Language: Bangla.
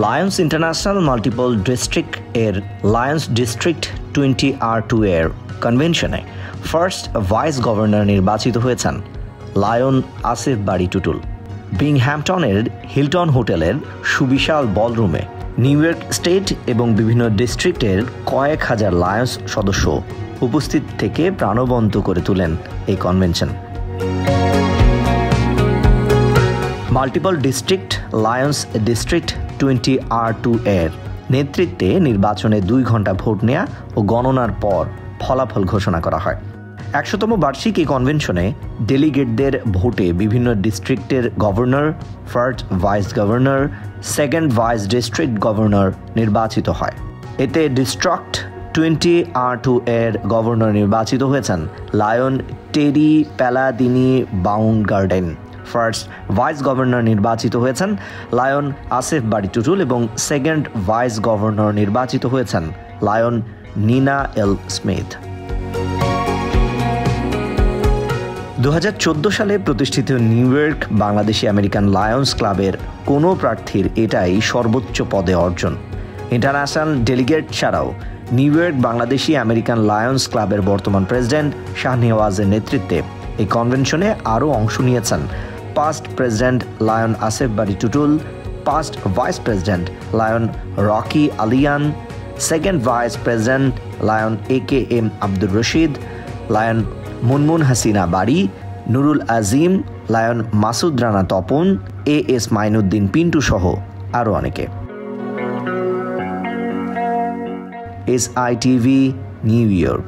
লায়ন্স ইন্টারন্যাশনাল মাল্টিপল ডিস্ট্রিক্ট এর লায়ন্স ডিস্ট্রিক্ট 20R2 এর কনভেনশনে ফার্স্ট ভাইস গভর্নর নির্বাচিত হয়েছেন লায়ন আসিফ বাড়ি টুটুল। বিংহ্যাম্পটনের হিলটন হোটেলের সুবিশাল বলরুমে নিউ ইয়র্ক স্টেট এবং বিভিন্ন ডিস্ট্রিক্টের কয়েক হাজার লায়ন্স সদস্য উপস্থিত থেকে প্রাণবন্ত করে তোলেন এই convention. Multiple district Lions district 20R2 এর নেতৃত্বে নির্বাচনে 2 ঘন্টা ভোট নেওয়া ও গণনার পর ফলাফল ঘোষণা করা হয়। 100তম বার্ষিক এই কনভেনশনে ডেলিগেটদের ভোটে বিভিন্ন ডিস্ট্রিক্টের governor, first vice governor, second vice district governor নির্বাচিত হয়। এতে ডিস্ট্রিক্ট 20R2 এর গভর্নর নির্বাচিত হয়েছেন লায়ন টেরি প্যালাদিনি বাউন্ডগার্ডেন। ফার্স্ট ভাইস গভর্নর নির্বাচিত হয়েছেন লায়ন আসিফ বাড়ি টুটুল এবং সেকেন্ড ভাইস গভর্নর নির্বাচিত হয়েছেন লায়ন নিনা এল স্মিথ। 2014 সালে প্রতিষ্ঠিত new York Bangladeshi American Lions ক্লাবের কোনো প্রার্থীর এটাই সর্বোচ্চ পদে অর্জন। ইন্টারন্যাশনাল ডেলিগেট ছাড়াও new York Bangladeshi American Lions ক্লাবের বর্তমান প্রেসিডেন্ট শাহনেওয়াজের নেতৃত্বে এই কনভেনশনে আরও অংশ নিয়েছেন past president lion Asif Bari Tutul, past vice president lion Rocky Aliyan, second vice president lion AKM Abdur Rashid, lion Munmun Hasina Bari, Nurul Azim, lion Masud Rana Tapan, AS Mainuddin Pintu সহ আরও অনেকে। SITV New York.